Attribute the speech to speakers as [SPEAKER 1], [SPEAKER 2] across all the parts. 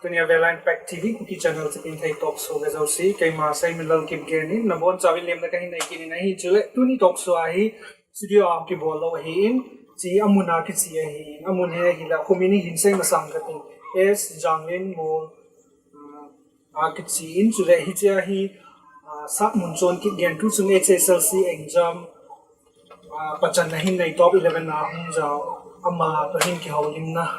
[SPEAKER 1] Tunia Velan Pack TV, Kuki channel Chipinthei Talkshow SEIMINLAL kay ma SEIMINLAL KIPGEN nabon sabi lem na kahin na ikini na hi chule tuni Talkshow ahi studio am ki bolo hi in chi amuna ki chi hi amun he hila khumini hinsai masang kati es janglin mol a ki chi in chule hi cha hi SATMUNCHON KIPGEN tu chung HSLC exam pachan na hin nei top 11 na hung jao ama to hin ki hawlim na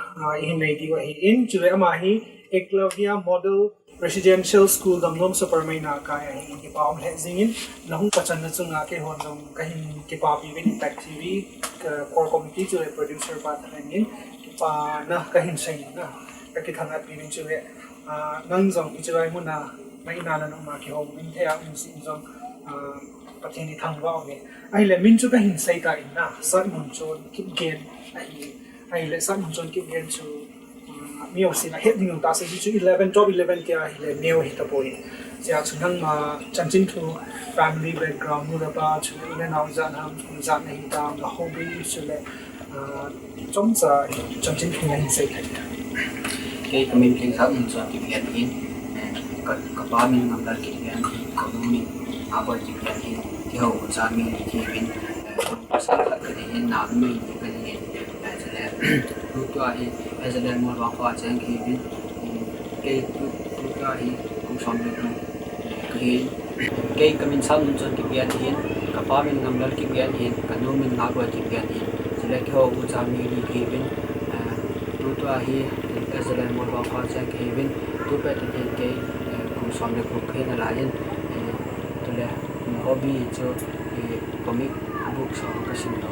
[SPEAKER 1] hin nei di wa hi in chule ama hi Eklavia Model Residential School damlom supermay na kaya hi ki paom le zingin nahung pachan na chung ke hon dong kahin ki pa bi bin Pack TV core committee chule producer pa thangin ki pa na kahin sai na ka ki thangat bi bin chule nang jong ki chulai mu na mai na na ma ki hom min thea in sin jong pathini thangwa ome ai le min chu kahin sai ka in na SATMUNCHON KIPGEN ai le SATMUNCHON KIPGEN chu Mio sina hit ning ta se chu 11 top 11 kya hile neo hit boy sia chunang ma chanchin thu family background nu ba chu ina naw za nam za nei ta la hobby chu le chom cha chanchin thu nei sai
[SPEAKER 2] cái community SATMUNCHON KIPGEN in ka ba min ngam dal KIPGEN ko mi abo KIPGEN in ki ho cha mi ki bin sa ka ni na mi ka ni tu to ai SLM more wa chang ki bin ke tu to ai kum som le ke kamin SATMUNCHON KIPGEN in ka pa min ngam dal KIPGEN in ka no min na wa KIPGEN in sele ki ho cha mi ki bin tu to ai SLM more wa chang ki bin tu pe te ke kum som le ko ke na la yin tu le hobby cho comic book so ka sin to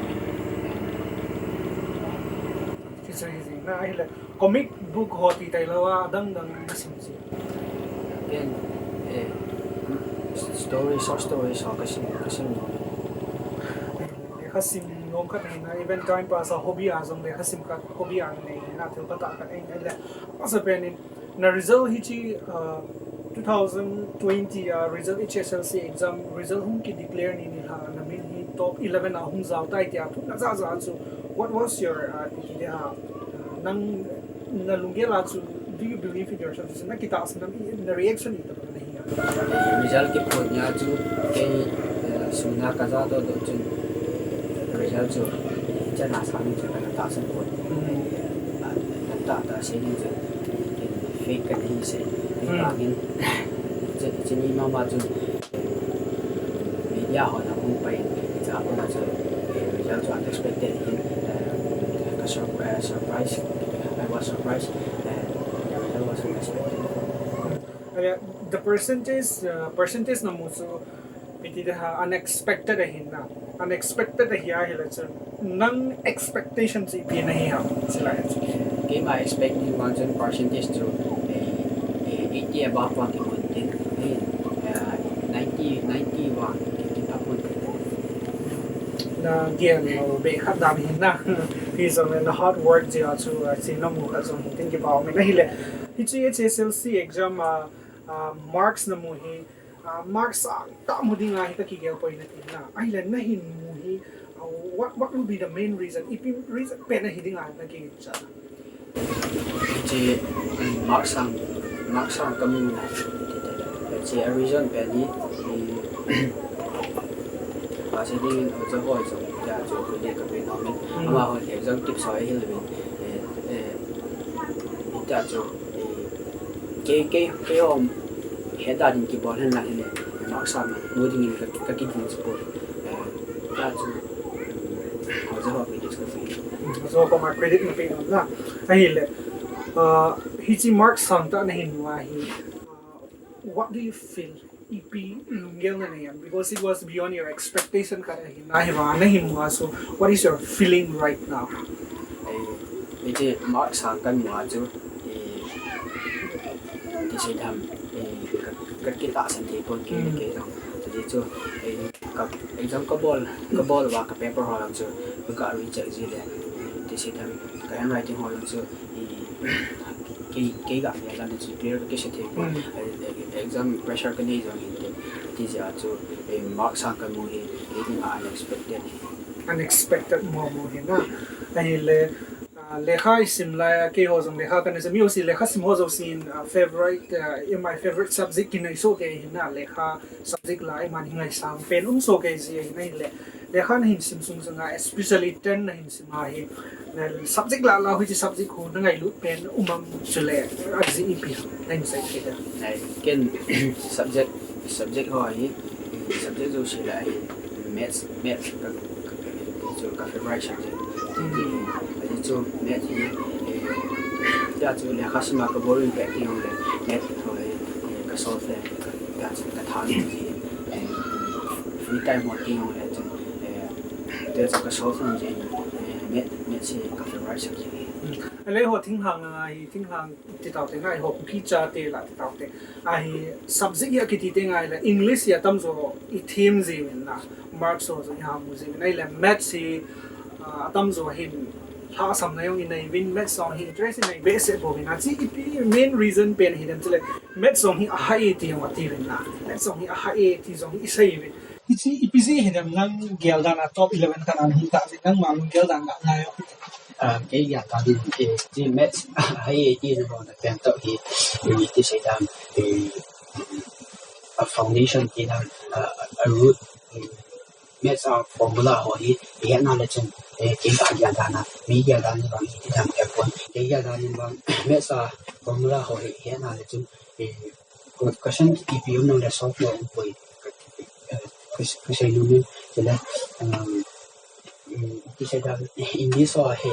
[SPEAKER 1] na ai le comic book hoti tai lawa dang kasim si
[SPEAKER 2] again short stories so kasim
[SPEAKER 1] kasim nom ka na event time pa sa hobby azam le kasim ka hobby ang nei na thil pata ka ai le asa penin na result hi chi 2020 result HSLC exam result hum ki declare ni ha na min hi top 11 hum zaw tai tia thu na za so what was your nang nalunggela chu do you believe in yourself na kita asna na reaction ito na hiya
[SPEAKER 2] result ki po nya chu ke suna ka za do chu result chu cha na sa ni chu ka ta san po ta se ni chu fake ka ni se ta gin che ni ma chu media ho na hung pai cha ko na chu result chu unexpected surprise. I was surprised and I was unexpected.
[SPEAKER 1] The percentage na mo so piti da unexpected hin na unexpected hiya hila so nang expectation si pi na hiya sila
[SPEAKER 2] game I expect ni 100 percentage to 80 above 1 91
[SPEAKER 1] na game no be khat dam hin na he's on the hard work ji chu sino mo ka so tin ki pa na hile HSLC exam marks na mo hi marks ta mo dinga hi ta ki gel point na ai la na hin mo hi what will be the main reason if reason pe na hi dinga na ki cha
[SPEAKER 2] ji marks kami na ji a reason pe ni kasi din sa ko so ya so ko din ka bin namin ama ko exam tip sa hil bin ita so ke om heda din ki bol na ile maksa na mo din ka ki din support ta so ho sa ho bi discuss
[SPEAKER 1] so ko ma credit na pe na ai le hichi marks santa na hinwa hi what do you feel EP lunggel na yan because it was beyond your expectation ka na himwa so what is your feeling right now
[SPEAKER 2] ije mark sa kan mo ajo ti se dham ka kita san ti pon ke so ti cho exam ka bol wa ka paper ho lang so ka recheck ji le ti se dham ka handwriting ho lang so ke ga ya la ni clear ke se the exam pressure ka ni jong ti ja chu mark sa ka mo hi unexpected
[SPEAKER 1] mo na ai le lekha isim la ke ho jong lekha kan se mi osi lekha sim ho jo sin favorite in my favorite subject kin iso ke hina lekha subject la I man hingai sam pen so ke ji nei le lekha na hin sim sung sanga especially 10 na hin sim ha hi subject la hu ji subject ko na ngai lu pen chule aji ip nei sai ke da
[SPEAKER 2] này ken subject ho hi subject jo si la maths ka favorite subject जो मैथ ही या जो लेखा सिमा का बोरिंग बैठे होंगे मैथ हो है का सॉल्व है का था नहीं फ्री टाइम वर्किंग होंगे जो जो का सॉल्व होंगे मैथ से का फेवरेट सब्जेक्ट
[SPEAKER 1] ले हो thing hang ti tau te ngai ho ki cha te la ti tau te ai subject ya ki ti te ngai la english ya tam zo I theme ji win na marks so ya mu ji nai la math si tam zo hin ha sam na yong in nei win math song hi interest in nei basic bo win na chi main reason pen hi dem chile math song hi a high ti yong ti win na math song hi a high ti song hi sai win ichi ipc hi dem nang gel da na top 11 kan hi ta ji nang ma lu gel da na la yo
[SPEAKER 2] cái dạng đó thì maths hay đi là bọn bạn tự thì thì sẽ làm thì a foundation thì là a root maths formula hoặc thì hiện nay là chân cái dạng đó là mấy dạng đó như vậy thì làm cái phần cái dạng đó như vậy maths formula hoặc thì hiện nay là chân question thì biểu nó là solve được với cái sẽ luôn thì làที่ใช้ได้อินดี้สอนให้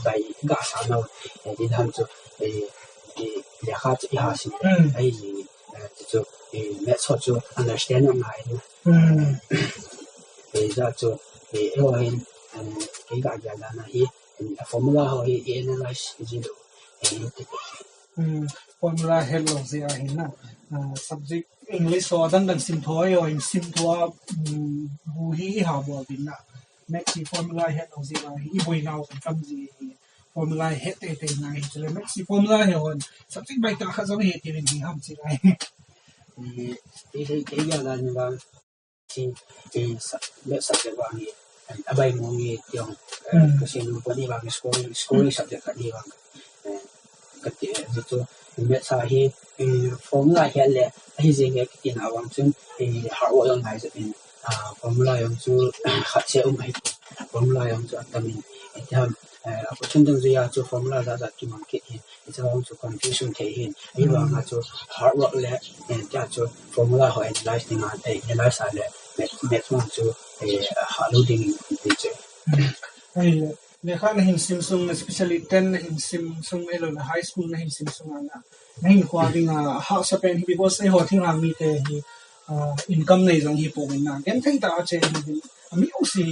[SPEAKER 2] ไปกาสานเอาที่ทำจุดเดี๋ยวข้าจะหาสิ่งไอ้จุดแม้ส่วนจุด understand ยังไงนะจะจุดเอาเห็นที่การจัดการนะที่ formula เขาที่ analyze จิโร่
[SPEAKER 1] formula เห็นหรอสิอ่ะเห็นนะsubject English สอนดังซิมทัวร์อย่างซิมทัวร์บูฮีหาบัวบินนะmaxi formula het no zira hi boi nau kan ji formula het te ngai chele maxi formula he hon subject bai ta kha jong he ti rin hi ham chi lai
[SPEAKER 2] cái giờ là như vậy thì mấy subject vào thì abai mo ni tiong kasi no pwede ba scoring subject ka di ba kati dito mấy sa hi formula he le hi jing ke tin awang chung hard work ang hai sa pin formula yang tu khát sẽ hay formula yang tu atamin itu ham aku cenderung dia tu formula dah tu mungkin itu orang tu confusion tehin ini orang tu hard work le dia tu formula ho analyze dengan analyze ale met tu loading itu
[SPEAKER 1] le kha na hin simsung especially 10 na hin simsung elo na high school na hin simsung ana na hin kwa ding ha sa pen because ai ho thing ang mi te hi income này giống như bộ mình làm cái thấy ta chơi thì mình cũng xí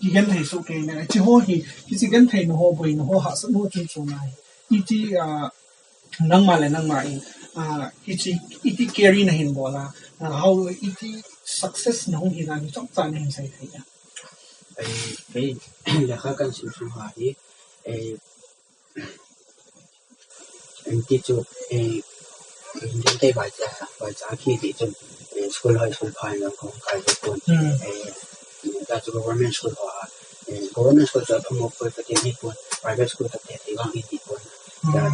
[SPEAKER 1] cái gen thầy số cái này chỉ hoa thì cái gen thầy nó hoa bồi nó hoa hạ sẵn hoa trên số này ít năng mà ít carry này hình bỏ là how ít success nó không hình là chắc chắn hình sai thầy à
[SPEAKER 2] cái là khácกันสิ่งสุดท้ายที่จุดยังได้บาจาที่ที่จุดschool high school pine lang kung kaya po dahil government school government school sa pamok po pati hindi po private school pati ibang hindi po dahil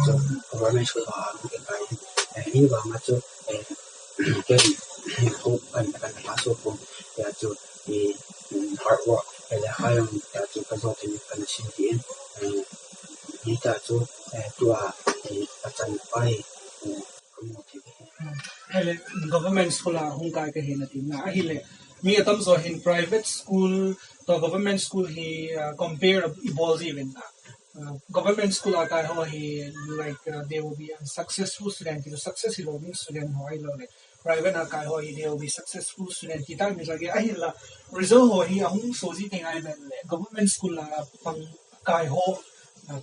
[SPEAKER 2] government school mungkin kaya hindi ba nga so kaya po ay nakapasok po dahil hard work kaya kayang dahil kasotin yung panasindiin hindi dahil tuwa pasan pa
[SPEAKER 1] hay là government school là không cái cái hiện tin là hay là mi atam so in private school to government school he compare evolve even government school là cái ho he like they will be a successful student the successful learning student ho ai lo le private là cái ho he they will be successful student kita mi lagi ai là result ho he ang so ji ting ai le government school là pang cái ho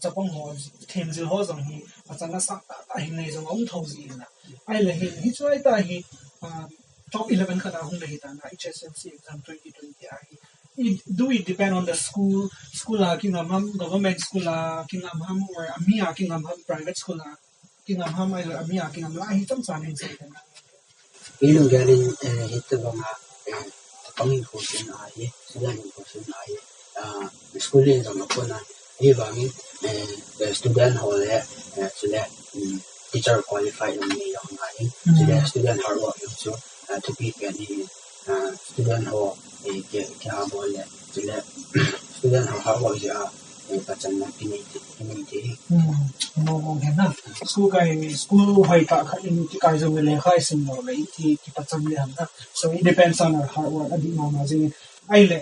[SPEAKER 1] chấp bằng họ thêm dư họ rằng hi chẳng là sắc tại hình này rằng ông thầu gì là ai là hình hít cho ai ta hi top 11 khả năng không là hít na HSLC exam 2020 ai do it depend on the school là kinh ngam government school là kinh ngam ham or amia kinh ngam ham private school là kinh ngam ham ai là amia kinh ngam lại hít trong sản hình sai thế
[SPEAKER 2] cái lúc gia đình hít từ bằng tập hình của sinh ai, sinh ra những của sinh ai, school lên rằng nó còn là hy vọng student hall so that teacher qualified on me on my so that student hard work so to be any student hall ke bol so that student hard work ja pacan na piniti
[SPEAKER 1] mo na school hay ka in ti kai zo le khai sim no le ti pacan le han so it depends on our hard work adi mama jing ai le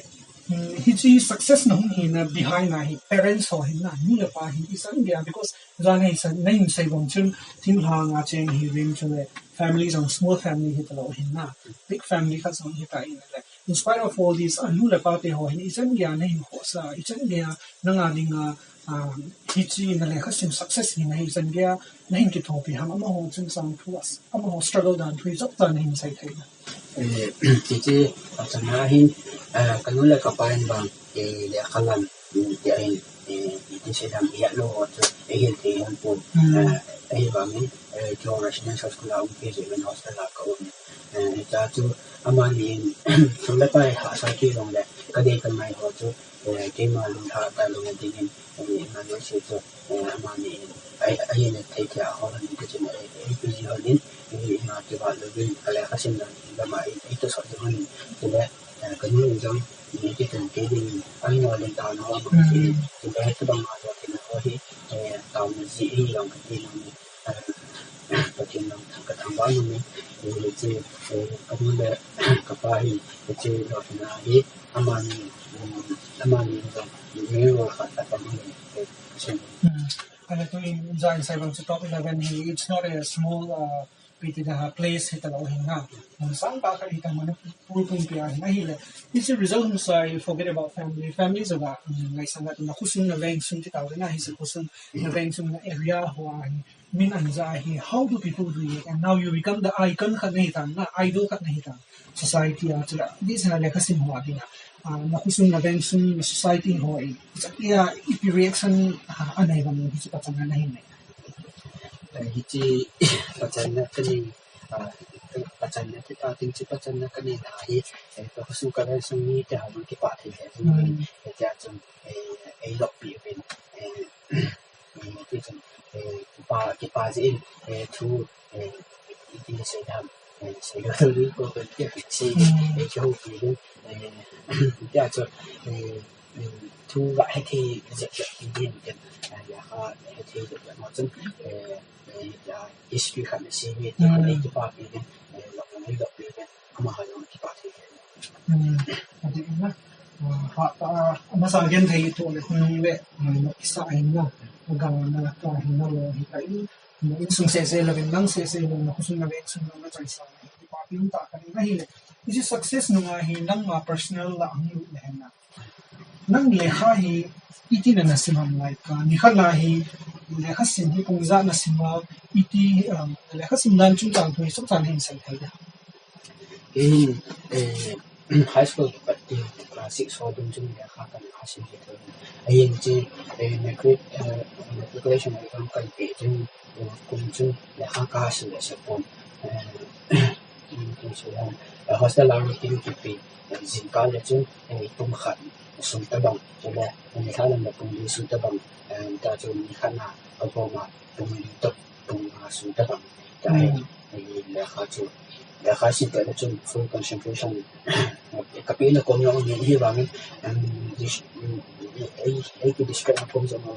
[SPEAKER 1] he success no hi na behind na hi parents ho hin na ni le pa hi isan dia because ran hi san nain sai bong chun tim ha nga cheng hi rim chu le families on small family hi talo hin na big family kha song hi ta in le in spite of all these anu le pa te ho hin isan dia na hin ho sa isan dia na nga ding hi chi na le kha sim success hi na isan dia na hin ki thopi ham ama ho chung sang plus ama ho struggle dan thui jok ta na hin sai thai na
[SPEAKER 2] Cici pasangan hin kanula kapain bang le kalam di ain di sedang ia lo tu te pun bang jo residential school au ke je hostel ka un tu amani sudah pai hasa ki long le kade kan mai ho tu ke ma lung tha ka long dingin na no se tu amani ai ne te ka ho ni ke je PG ho din na ke ba lo bin ala kasin na lama itu so de ni tu kanu jong ni ke kan ke din ai no le ta no ba ki tu ba tu bang ma do ke na ho hi ta mu ji ni long ke ni pakin long ka thang ba ni ni je kanu le ka pa hi je lo na hi amani jong ni ro ka ta ni
[SPEAKER 1] and to in Zai Saibang to top 11 it's not a small place hit a low hinga and some back at it Manipur it's a result so I forget about families of that like some that Nakusun event soon to Tawina he's a person event in the area who are Min and Zai how do people do it and now you become the icon Kanahitan idol Kanahitan society this is a legacy Nakusun event soon society ho yeah if reaction anay bang hindi patangan na hindi
[SPEAKER 2] Hici pacan na kani pacan na kita tingci pacan na kani na hi pakusun ka rin sang ni ta habang kipati kaya jang lok pi ben kipan kipazin tu di sedam saya tu ko dia si jauh pi ben dia tu tu gak hati zat din kan ya ha hati macam ya isu kan si ni dia pa pi ben lok pi ben mahal kita pi
[SPEAKER 1] Adi na masagan tayo ito ulit nung isa ay na magawa na ito na lo hitain isang sese labing lang sese nung nakusong na leksyon na sa isa ipapinta kanina hili isi success nung hinang personal la ang lulehan na nang lehahi iti na nasimam like nikalahi lehasin hi kung za nasimam iti lehasim dan chung tang tuwi sok tanhin sa tayo
[SPEAKER 2] high school pati class 6 so dun chung ya kan asin gitu ayin ji matriculation exam kan pe chung kum chung ya ka asin da sepon hostel lang tin ki pe jin ka le chung tum khat sum ta bang so la ni kha lam da kum ni sum ta bang ta chung ni kha na ko ma tum ni top tum sum ta bang ta le kha chu ya kasi ka chung full concentration kapila ko yung ni bang ay ko describe ko sa mo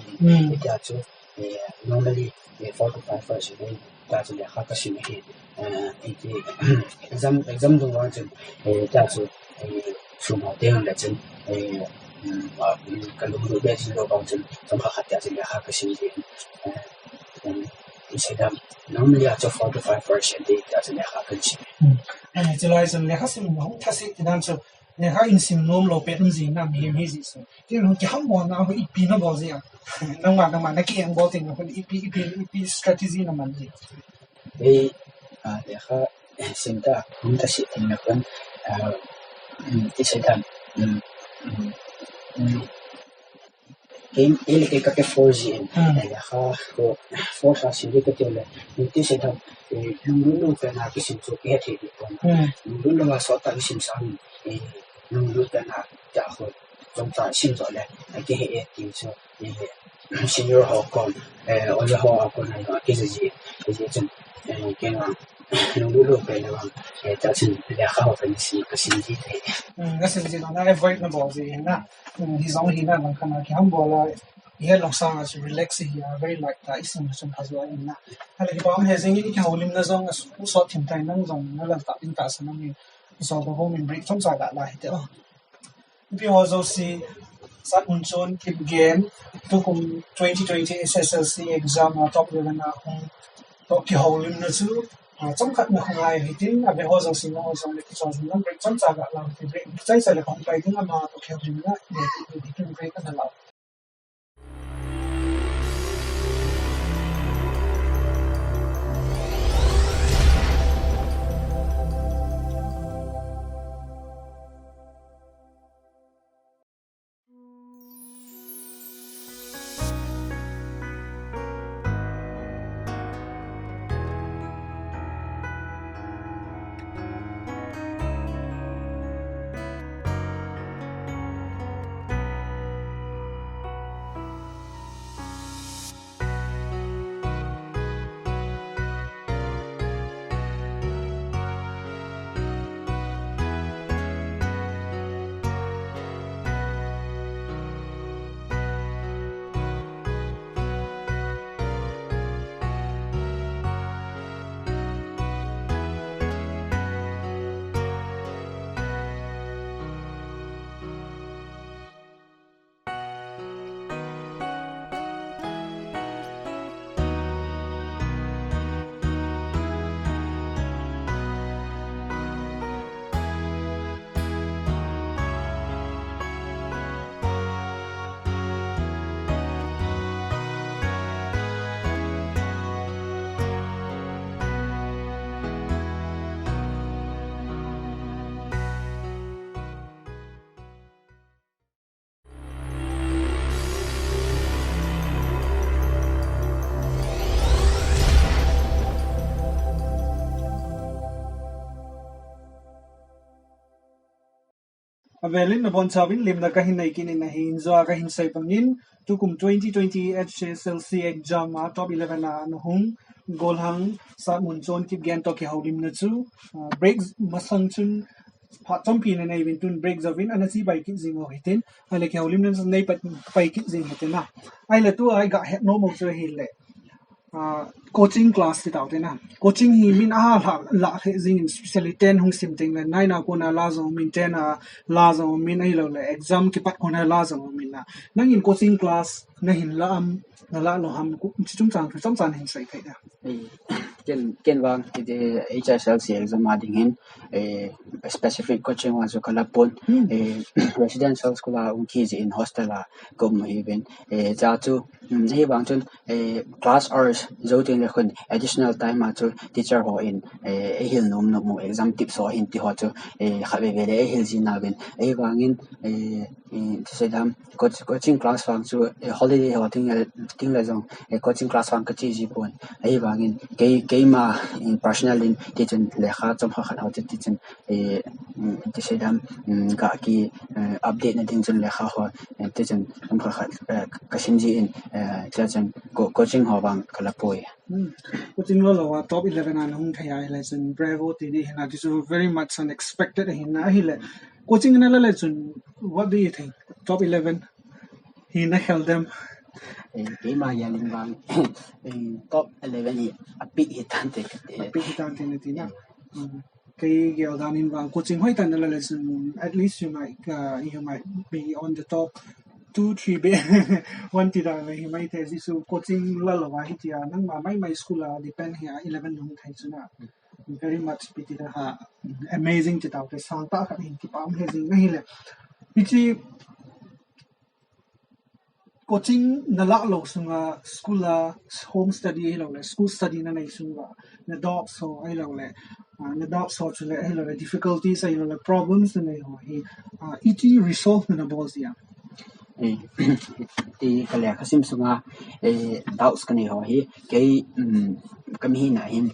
[SPEAKER 2] ita chu normally 4 to 5 hours a day ta chu ya kasi ni iti exam dong wa chu ta chu sumo den da chen kalau dulu dia sih kalau chen sama hati aja ya kasi ni sedang normally aja 4 to 5 hours a day ta chu ya kasi
[SPEAKER 1] and utilize and lehasim no tasi tinan so leha insim nom lo pe nzi na mi mi zi so tin ho ki ham mo na ho ipi na bo zia nang ma na ki ang bo ting ho ipi strategy na man zi
[SPEAKER 2] leha sinta hum tasi tin na kan sedang game ele ke ka ke 4G leha ko 4 sa sindi ke tele ni sedang lulu ka na kisim so ke the di pon lulu ma so ta kisim sang lulu ka na ja ho trong ta sim zo le ke he ti so senior học con ở học con này cái gì chân cái nào nông đủ lúc cái nào cho chân để học phần gì cái gì thế
[SPEAKER 1] cái gì nó avoid nó bảo gì na hi zong hi na lang kana ki ham bola ye long sang as relax hi very like ta isim chum hazwa na hala ki bam hazing ni ki holim na zong as so thim tai nang zong na la ta in ta sana mi so the home in break chong sa la hi te we also see SATMUNCHON KIPGEN to kum 2020 SSLC exam top level na hong to ki holim na chu trong khát nó không ai thì tin là về họ giống xin nó giống cái trò gì nó bị trong trả lại làm thì bị cháy sẽ là không phải tiếng mà tôi kêu gì nữa để cái cái cái là Avelin na bon chawin lim na kahin na ikinin na hinzo kahin say pangin tukum 2020 HSLC exam top 11 na anuhung golhang SATMUNCHON KIPGEN to ki haulim na chu breaks masang chun chompi na nay tun break zawin anasi bai ki zingo hitin ale ki haulim na nay pat pai ki zing hitin na ai la tu ai ga het no mo chu hi le coaching class ti tawte na coaching hi min la he zing especially 10 hung sim ting na 9 na ko na la zo min 10 na la zo min ai lo le exam ki pat ko na la zo min na nang in coaching class na hin la am na la lo ham ku chung chang hin sai kai da
[SPEAKER 2] ken wang ti HSLC exam ading hin specific coaching was kalapon residential school unki in hostel kom even ja chu he wang chun class hours zoting le khun additional time ma chu teacher ho in hil nom no mo exam tips ho hin ti ho chu khabe vele hil jina ben wangin sedam coaching class wang chu holiday ho ting la jong coaching class wang ka chi ji pon wangin ke ma in personal in teaching le kha chom kha kha ti teaching ti sedam ga ki update na din chun le kha ho teaching chom kha kha ka simji in cha chan coaching ho bang kala poi
[SPEAKER 1] coaching lo wa top 11 an hung thaya le chun bravo ti ni hina this is very much unexpected hina hi le coaching na le chun what do you think top 11 hina held them
[SPEAKER 2] cái mà gia đình vang top 11 hi api hitante
[SPEAKER 1] ni ti na cái gel down in vang coaching hoi tan la lesson at least you might be on the top 2-3 be one ti da hi mai the su coaching la la wa hi ti nang ma mai school la depend here 11 lung thai chuna very much piti da ha amazing ti ta ke sang ta kha hin ki pam he jing nahi le piti coaching na la lo sunga school home study lo le school study na nei sunga na dog so ai lo le na dog so chule ai lo le difficulties ai lo le problems na nei ho hi it resolve na balls ya
[SPEAKER 2] ti kale khasim sunga doubts kani ho hi ke kami na hin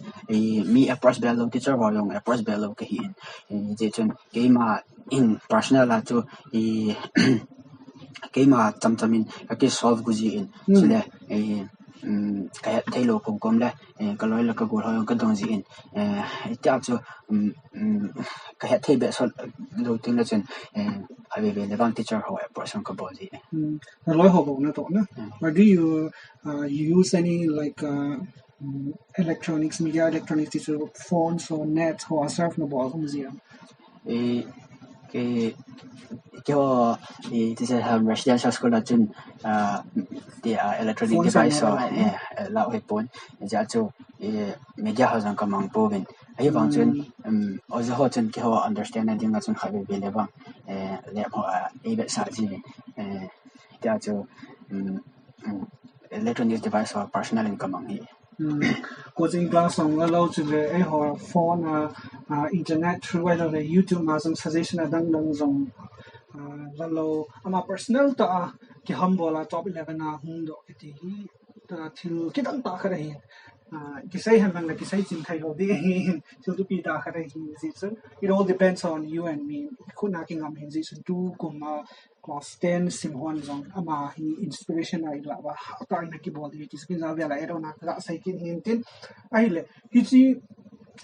[SPEAKER 2] mi approach bello teacher ho yong approach bello ke hin je chun ke ma in personal la chu cái mà chăm in cái solve cái gì in chỉ là cái thay lô cũng là cái lối là cái gọi là cái đồng gì in chắc cho cái thay bé solve đầu tiên là chuyện hay về level teacher hỏi person cái bao gì
[SPEAKER 1] là lối học của nó tốt nữa. But do you use any like electronics, media electronics, teacher phones or nets or surf nó bảo không gì
[SPEAKER 2] cái thì sẽ làm residential school là chun electronic device lao hệ phone giờ cho media housing cái mang bộ bên ấy vòng chun ở giữa họ chun cái họ understanding là chun khai về lên vòng lẹp họ ấy biết sao gì giờ cho electronic device or personal income mang hi
[SPEAKER 1] coaching class on lâu chứ về họ phone internet through either the YouTube mà some suggestion đang dùng lâu ama personal ta cái humble là top 11 hung độ cái thì cái đăng ta cái này cái say hàng là cái say chính thay rồi đi chứ tụi bị ta cái này gì chứ it all depends on you and meคุณนักงามเห็นสิส่วนตัวกุมclass 10 sim hon zong ama hi inspiration ai la wa ta na ki bol di skin za vela ero na ka sai kin hin tin ai le hi chi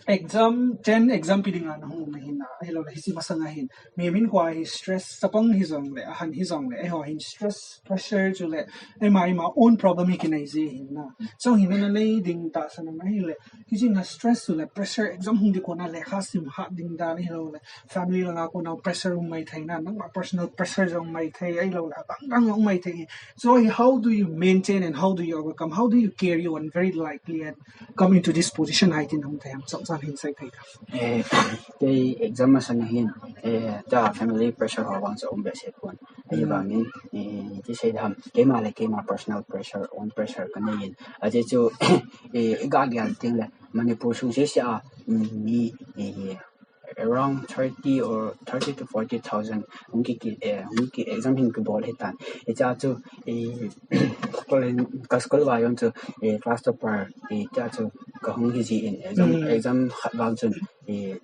[SPEAKER 1] exam 10 exam piding an hu ma hin na ai lo hi chi masanga hin me min kwa hi stress sapang hi zong le han hi zong le ai ho hin stress pressure chu le ai ma own problem hi kin ai ji hin na so hin na nei ding ta sana ma hi le hi chi na stress chu le pressure exam hung di ko na le kha sim ha ding da ni lo le family la ko na pressure mai thai na nang ma personal pressure zong mai thai ai lo la dang ong mai thai so how do you maintain and how do you overcome how do you carry on very likely and come into this position I think hum thai so san hin sai thai
[SPEAKER 2] cái exam mà sang hin ta family pressure họ vang so be se pon ai ba min chỉ sai ham cái mà personal pressure own pressure cái này ở đây cho ga ga tiếng là Manipur xuống sẽ mi around 30 or 30 to 40,000 उनकी exam hin के बोल है तान ये चाचो स्कूल वायों चो class topper चाचो कहूँ कि जी exam वांग चो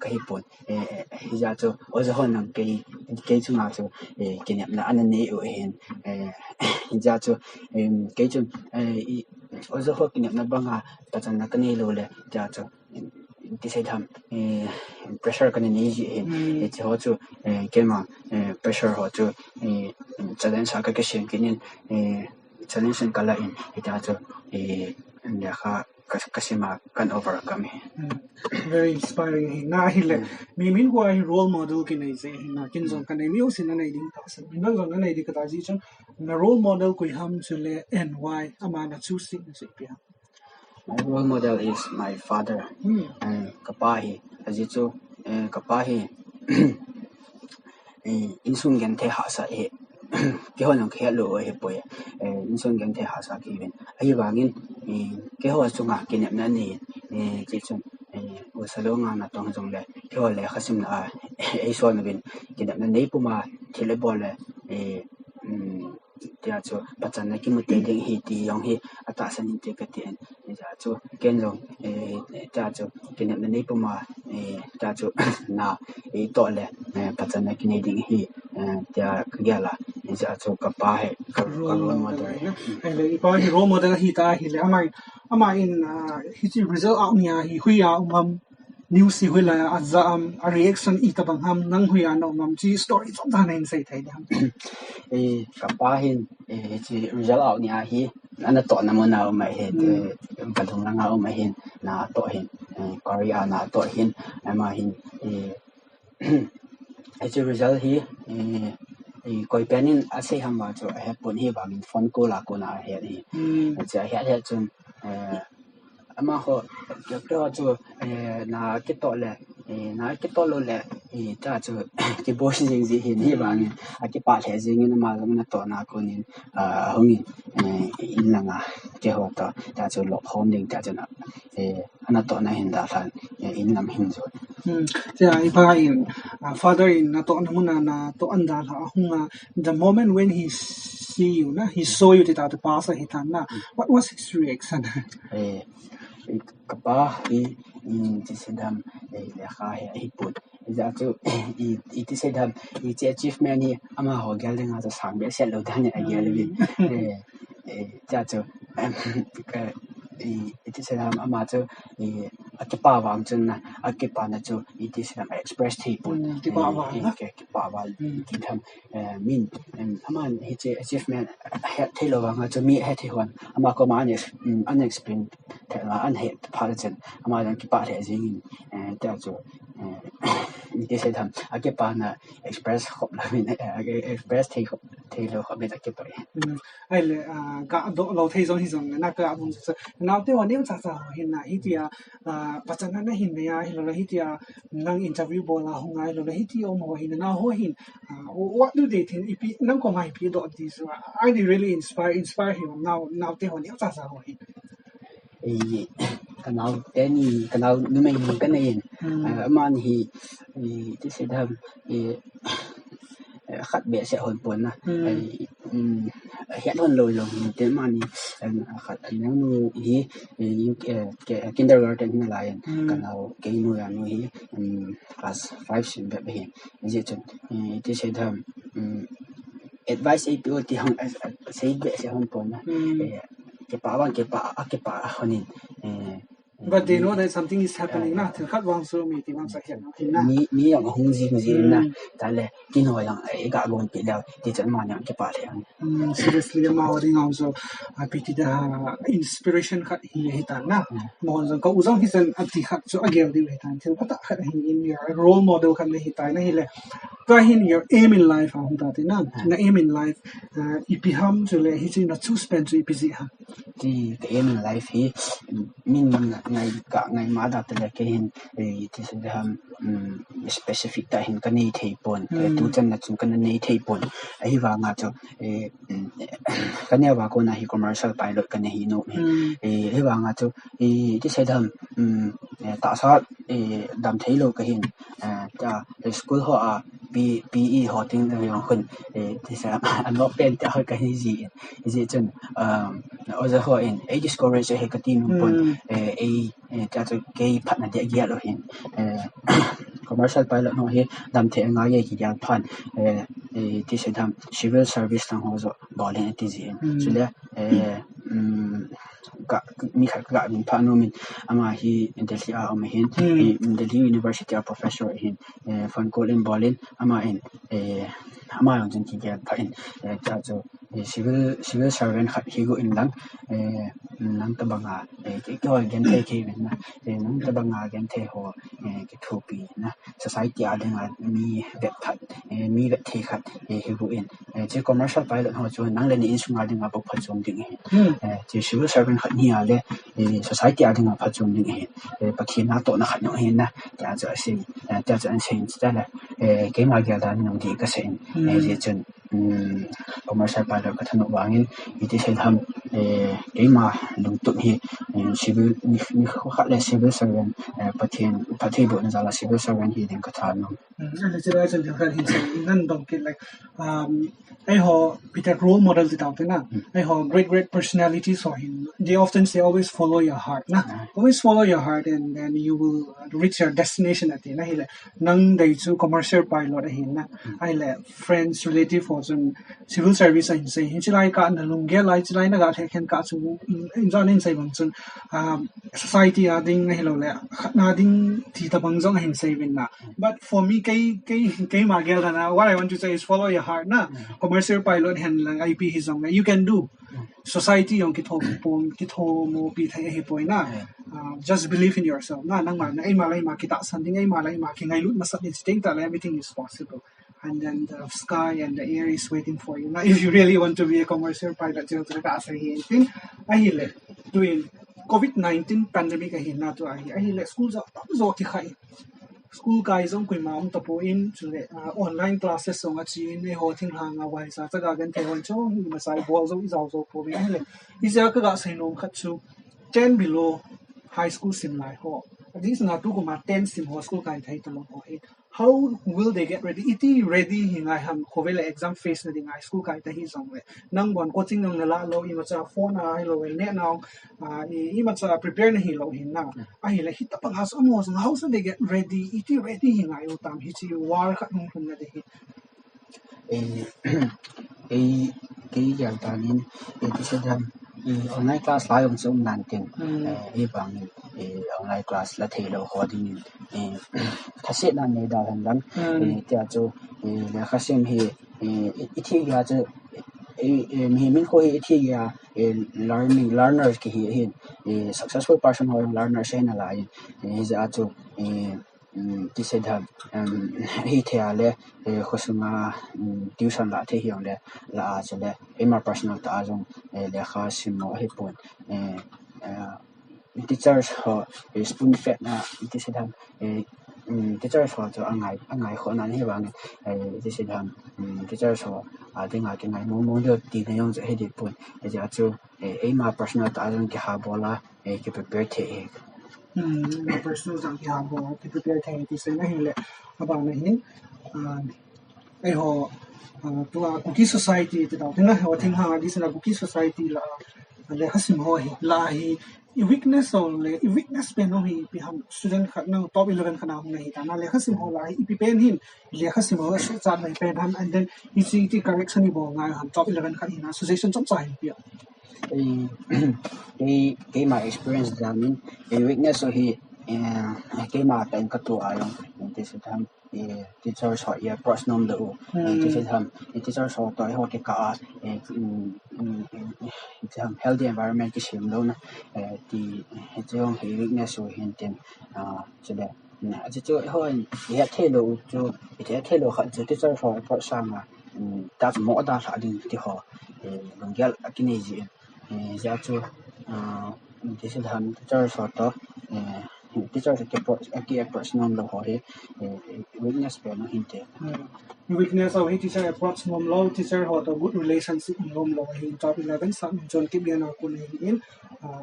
[SPEAKER 2] कहीं पोन ये चाचो और जो हम कई चुना चो कि ने अपना अन्य उहेन ये चाचो कई चुन और जो हम कि ने अपना बंगा पचन न कने लोले चाचोที่ใช้ทำ pressure กันนี้ที่เขาจะเกี่ยมา pressure เขาจะchallenge สักก็เช่นกันนี้ challenge กันละที่เขาจะเนี่ยค่ะก็สิมากัน overcome
[SPEAKER 1] very inspiring น่าเห็นเลยมีมินกว่า role model กันนี้สิน่ากินส่งกันนี้มีสิ่งนั้นดีต่อสิ่งนั้นส่งนั้นดีก็ได้สิจังน่า role model คุยทำจุดเลย and why อามาน่าชูสิ่งสิเปีย
[SPEAKER 2] My role model is my father. Kapahi, as it so, Kapahi, insung gan te hasa e, kehon ke lo e boy, insung gan te hasa given. Ay bangin, keho sunga kinep na ni, jitsun, wasalonga na tong jong le, keho le hasim na ay so na bin, kinep na ni puma, tilebole, dia cho pacan na kimute ding hi ti yong hi ata san te ka ti ja cho ken long ja cho ken na nei puma ja cho na to le pacan na kin ding hi dia ka la ja cho ka pa he ka role model
[SPEAKER 1] ai le pa hi role model hi ta hi le amai in hi chi result out nia hi huya news si hula azam a reaction ita bang ham nang huya no mam chi story chom da nen sai thai dam
[SPEAKER 2] kapahin chi result out nia hi ana to na mo na mai he kalung na nga mai hin na to hin korea na to hin ama hin chi result hi koi penin ase ham ba cho he pon hi ba min phone ko la ko na he ni cha he chun ama ho cho cho na cái to le na cái to lo le cha cho cái bo si jing ji hin hi ba ni cái pa le jing ni ma na to na ko ni hong ni in la nga cái ho to cha cho lo hom ding cha cho na ana to na hin da san in lam hin zo
[SPEAKER 1] ja ipa in father in na to na muna na to anda la hunga the moment when he see you na he saw you ta pa sa hitan na what was his reaction
[SPEAKER 2] kapa hi ที่เสดเลขาให้ปุ่นจะจะที่เสดที่ achievement นี่อามาหัวเกลงอาจะสามเดือนเสร็จแล้วท่านเนี่ยไอเดียเลยจะที่เสดอามาจะque pawang chun na ke pa na chu it is express thipun ke pawal kin tham min aman he che achievement thelo wanga chu mi he thihon ama ko ma ne unexplained an he phal chen ama dan ki pa the jing ta chu ni se tham ke pa na express khop la min express thelo khop be ta ke pa
[SPEAKER 1] ai le ga do lo thei zong hi zong na ka bung se na te wa ne cha cha hin na hi tia pachana na hin ya hi lo hi tia nang interview bola hungai lo hi tia mo hin na ho hin what do they think if nang ko mai pi do this are they really inspire him now te ho ne cha cha ho hin
[SPEAKER 2] kanal teni kanal nu mai ni kan yin man hi ti se dham khát bẹ sẽ hồn buồn na hiện hồn lồi lồi thế mà ni khát nó nu hi cái kindergarten như lại cái nào cái nu là nu hi class 5 sinh bẹ bẹ gì chứ thì sẽ tham advice APO thì hông sẽ bẹ sẽ hồn buồn na cái bà honin
[SPEAKER 1] but they know that something is happening na thil khat wang so mi ti wang sa hian na
[SPEAKER 2] mi yang hung jing na ta le kin ho yang ai ga gon pi daw ti chan ma yang ke pa le
[SPEAKER 1] seriously ma ring also piti da inspiration khat hi ta na mo jong ko uzong hi san ati khat so agel di tan thil khat khat hin in your role model khat le hi ta na hi le to hin your aim in life ha ta ti na aim in life ipi ham so le hi chin na chu spend so ipi ji ha
[SPEAKER 2] ti aim in life hi min ngày mà đạt được cái hình thì sẽ làm specific tại hình cái này thầy bổn tu chân là chúng cái này thầy bổn ấy và ngã cho cái này và con này commercial pilot cái này nộp ấy và ngã cho thì sẽ làm tạo sát đam thấy luôn cái hình cho school họ PE họ tiếng là nhữngคนthì sẽ ăn nó bên cho hơi cái gì chân ở giờ họ ấy discourage hay cái tin bổn cho cái phát này dễ rồi hiện commercial pilot nó hiện đam thế ngay cái gì plan thì sẽ làm civil service thằng họ rồi bỏ lên cái gì cho nên mi khát gạ mình phá nó mình ama hi Delhi ama hin Delhi University of Professor hin fan Colin Bolin ama in ama yang jen ki phá in cha cho civil servant hi go in lang ta banga cái gen the ke mình na nang ta banga gen the ho cái thu pi na society a ding mi bet phat mi bet the khat hi go in che commercial pilot ho chu nang le ni in sunga ding a bok phat chong ding che civil servant khat ni ale society a ding a phat chong ding pakhi na to na khat no hin na cha cho si cha cho an sin cha la cái ma ga da nong di ka sen je chen commercial pilot ka thano wangin iti se tham cái mà lung tụng hi civil ni khat le civil servant pathian bộ na la civil servant hi ding ka than no
[SPEAKER 1] anh sẽ nói cho chúng ta hình dung ngân đồng kiện like ai họ bị that role model gì đó thế na ai họ great personalities so they often say always follow your heart na always follow your heart and then you will reach your destination at the na hele nang dai chu commercial pilot hin na ai le friends relative for civil service in say hin chilai ka na lung ge lai chilai na ga the khen ka chu in zon in say bang chun society a ding na hilo le na ding thi ta bang jong hin say win na but for me cái mà gel na what I want to say is follow your heart na commercial pilot hen lang IP hi zong you can do society yong ki tho mo pi thai hi poi na just believe in yourself na nang ma na ai ma lai ma ki ta san ding ai ma lai ma ki ngai lut ma sat ni sting ta everything is possible and then the sky and the air is waiting for you now if you really want to be a commercial pilot jeng tu ka sa hi tin ai le doing COVID-19 pandemic hi na to ai le school zo ki khai school guys on kui maum tapo in chule online classes song achi ne ho thing hanga wai sa chaga gan the hon chong ma sai bol zo izau zo po bi hele isa ka ga sai nom khat chu 10 below high school sim lai ho These na tu kuma 10 sim ho school kai thai to ho it. How will they get ready? Iti ready hingai ham kovela exam face na dingai school kai ta hi song le. Nang bon coaching nang nala lo I macha phone na hi lo ne now I macha prepare na hi lo hin na. A hi le hit pang has amo so how so they get ready? Iti ready hingai o tam hi chi war khat nung hum na de hi.
[SPEAKER 2] Cái giờ ta nên cái sẽ làm online class lại ông cũng难听一帮online class là thấy到好的他现在那道很难叫做那个什么一天呀就mình có一天呀learners cái hiện successful person hoặc learner sẽ là lại giờ choที่เสด็จที่เที่ยวเลยเขาสมาดิวชันละที่เหี่ยวเลยละอาจจะเลยมา personal ตาจงเลยเขาสิมอให้ปุ่นteachers เขา spoon fed นะที่เสด็จteachers เขาจะอังไงคนนั้นให้บ้างที่เสด็จteachers เขาที่ไงมองเดียวตีในยงจะให้ดีปุ่นจะจะมา personal ตาจงที่หาบอลละที่ prepare ที่
[SPEAKER 1] personal jang ki ha bo ki prepare thai ti se na hi le aba na hin ai ho tu a Kuki society ti daw na ho thing ha di se na Kuki society la le hasim ho hi la hi I weakness or le I weakness pe no hi pi ham student khat na top 11 khana hum na hi ta na le hasim ho la I pi pen hin le hasim ho shu chan mai pen han and then ECT correction ni bo ngai ham top 11 khat hi na suggestion chom chai pi
[SPEAKER 2] cái mà experience ra mình cái weakness rồi thì cái mà tên các tổ ayong thì sẽ tham teacher soi ya personal đó thì sẽ tham teacher soi tôi họ cái cả tham healthy environment cái sim đó thì trong cái weakness rồi hiện tiền sẽ để chỉ cho hơn thì thay đổi cho thì thay đổi hẳn teacher soi personal mà ta mỗi ta phải đi thì họ đồng nghĩa cái này gì giờ cho thì sẽ làm teacher sort đó teacher cái personal lo hỏi weakness về nó hiện tại
[SPEAKER 1] weakness of teacher approach mom lo teacher ho to good relationship mom lo hi top 11 SATMUNCHON KIPGEN ko ne in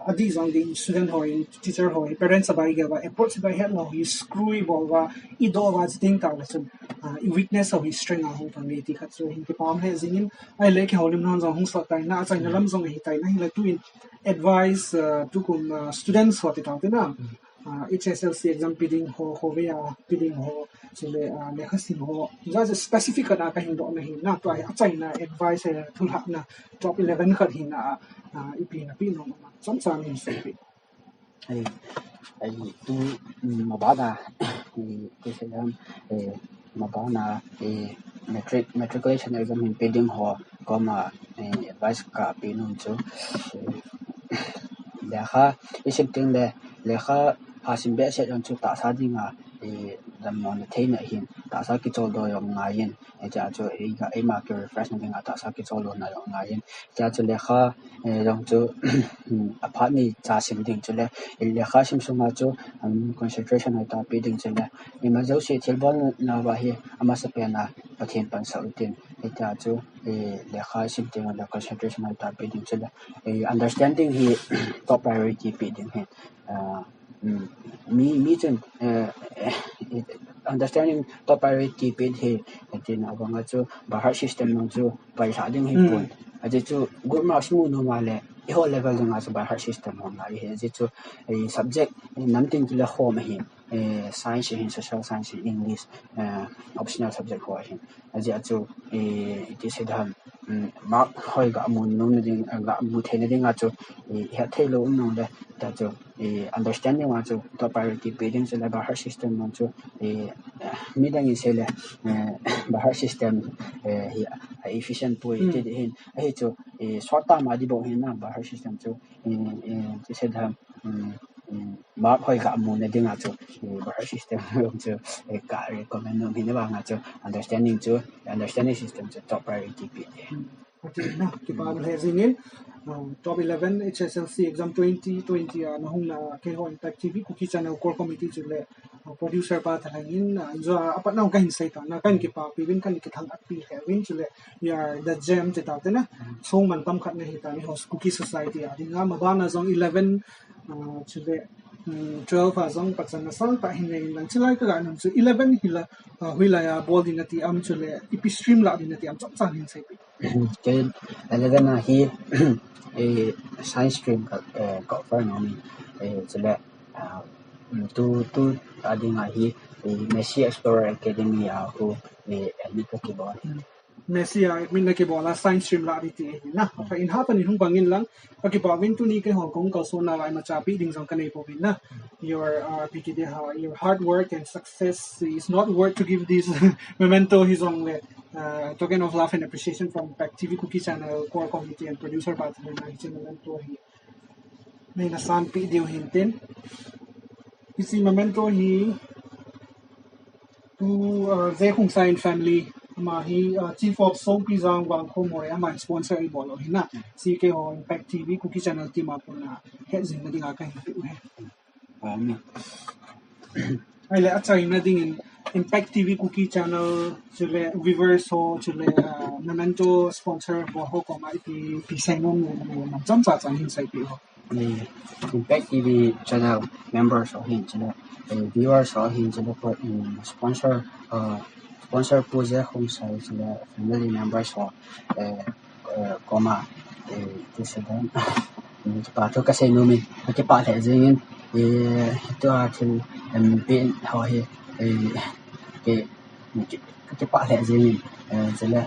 [SPEAKER 1] adi zong the student ho teacher ho parents bai ga ba approach bai help lo hi screwy bo wa I do wa thing ta la chun weakness of strength ho to ne ti khat so hin ki pam he zingin ai le ke holim non zong hung so tai na chai na lam zong hi tai na hi la tu in advice to kum students ho ti ta na HSLC exam bidding ho ve bidding ho chile le khasim ho ja specific na ka hin do na hin na to ai achai na advice thul ha na top 11 khat hin na ipi na pi no ma cham cham hin se pi
[SPEAKER 2] ai tu mà bảo là cái sẽ làm mà bảo là matriculation exam in bidding ho có mà advice cả pin không chứ để khá cái sự tình để khá asim be set on chu ta sa dinga dam mon the na hin ta sa ki chol do yong nga yin ja chu ga ma ke refresh na dinga ta sa ki chol na yong nga yin ja chu le kha rong chu apha ni cha sim ding chu le kha sim su ma chu concentration na ta pe ding chu le ma zo se thil bon na ba hi ama sa pe na pathian pan sa utin ja chu le kha sim ding na concentration na ta pe ding chu le understanding hi top priority pe ding he me chun understanding top priority pe the tin abanga chu bahar system no chu pai sa ding hi pon aje chu good marks mu no male I whole level nga chu bahar system ho ngai he aje chu subject namting la ho ma hi science and social science English optional subject ho hi aje chu it is dhan mark hoi ga mun no ding ga mu the ne ding a chu he thelo no le ta chu understanding wa chu top priority bidding chu la bahar system no chu midang is le bahar system hi efficient poi te hin ai chu short term adi bo hin na bahar system chu ti se dhan mark hoi ga mu ne ding a chu bahar system chu ka recommend no hin ba nga chu understanding system chu top priority bidding
[SPEAKER 1] na ki pa he zingin top 11 HSLC exam 2020 na hung na ke ho impact TV Kuki channel core committee chule producer pa thalangin jo apat na kan sai ta na kan ki pa pin kan ki thang api he win chule we are the gem te ta na so man tam khat na hi ta ni host Kuki society a dinga ma ba na zong 11 chule 12 azong patsan sang pa hinay lang chilai ka ganun so 11 hila huila ya ball din nati am chule ipi stream la din nati am chap chan hin sai pi
[SPEAKER 2] cái là na hi science stream có phải nói mình chỉ là tu ading hi Messi Explorer Academy aku ni Kuki boy
[SPEAKER 1] Messi ay min na ke bola science stream la di ti na fa in ha pan hung bangin lang pa ke pa win tu ni ke Hong Kong ka so na lai ma cha pi ding jong kanai po bin na your PKD your hard work and success is not worth to give this memento his own token of love and appreciation from Impact TV Kuki channel core committee and producer partner na hi memento hi may nasan pi dio hintin isi memento hi to Zhe Hong Sain family mà hi chief of song pizang wang ko more ama sponsor ai bolo hina CK ho Impact TV Kuki channel team up na he zin na dinga kai pi he ai le acha ina ding in Impact TV Kuki channel chule viewers ho chule memento sponsor bo ho ko mai pi sai nom na cham cha chan hin sai pi ho
[SPEAKER 2] Impact TV channel members of hin channel viewers of hin channel for sponsor puja home sai channel family members of comma to sedan pa to ka sai no mi ke pa the jing to a thil pin ho he cái part lệ gì chỉ là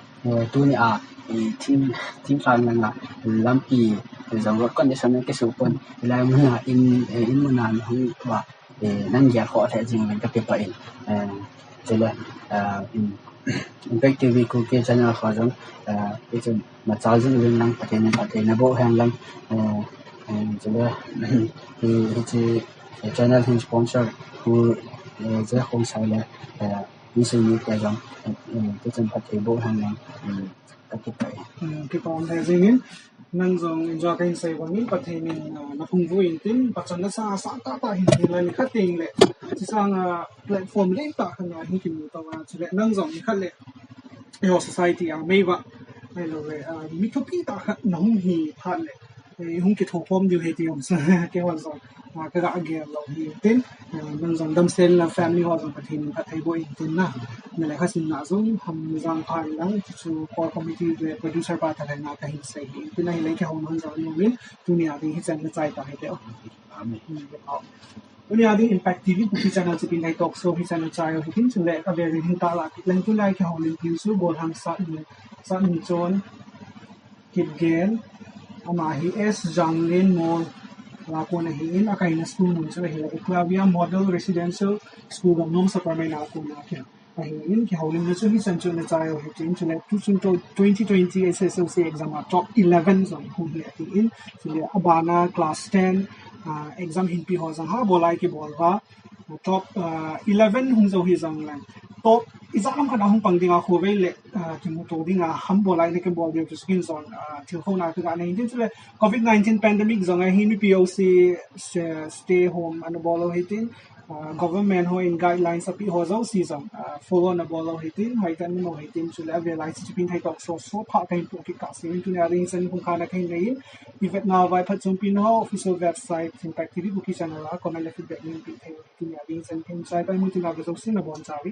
[SPEAKER 2] tôi ni team fan là làm gì giống rồi con đi sang cái số phận là mình là in mình làm không và năng giả khó thể gì mình cái bài chỉ là Impact TV Kuki channel khó giống cái chuyện mà giáo dục lên năng phải là bộ hàng lắm chỉ là thì channel hình sponsor của cái không sai là như sự như cái giống cái chân phát triển bộ hàng năm các
[SPEAKER 1] cái con này gì nín năng dùng enjoy cái say của mình phát triển mình nó không vui tin bắt chân nó sa ta hình là mình khát tiền lệ chỉ sang platform đấy ta khăn là hình kiểu tao chỉ lệ năng dùng như khát lệ your society mấy vậy hay là về mình thúc ta nóng hì phát lệ không cái thổ form điều hệ tiêu cái hoàn toàn cái gã kia là hiện tin mình dùng đâm sen là family họ dùng phát hiện bộ hiện tin na mình lại khai sinh na dùng hầm giang khai lắm chú core committee về producer ba thay na cái hình xây hiện tin này lấy cái hồng hơn rồi nhưng mình dunia thì hiện tại trái ta hết đấy dunia thì Impact TV Kuki channel Chipinthei Talkshow hi channel trái hi tin chúng lệ cái về hình ta là lần tu lại cái hồng lên view số bol ham SATMUNCHON KIPGEN ama hi S Janglin Mall la ko na hi in akai na school mun sa hi la Eclavia Model Residential School ng nom sa parmay na ko na kya hi in ki hawlin na so hi sancho na tayo hi tin chule 2020 SSLC exam top 11 zong hu hi in chule abana class 10 exam hin pi ho zang ha bolai ki bolwa top 11 hung zo hi zang lang top exam kan hung pang dinga khu ve le ki mu to dinga ham bolai ne ke bol de skin zone til ho na ka na hin chule COVID-19 pandemic zong hi mi POC stay home an bolo hitin government ho in guidelines api ho zo season follow na bolo hitin hai kan no hitin chule realize Chipinthei Talkshow so pha kain pu ki ka sin tu na ring san khung khana kain nei event na vai phat chung pin ho official website Impact TV Kuki channel la comment le feedback ni pi thei tu na ring san kain sai pai mu tu na zo sin na bon chawi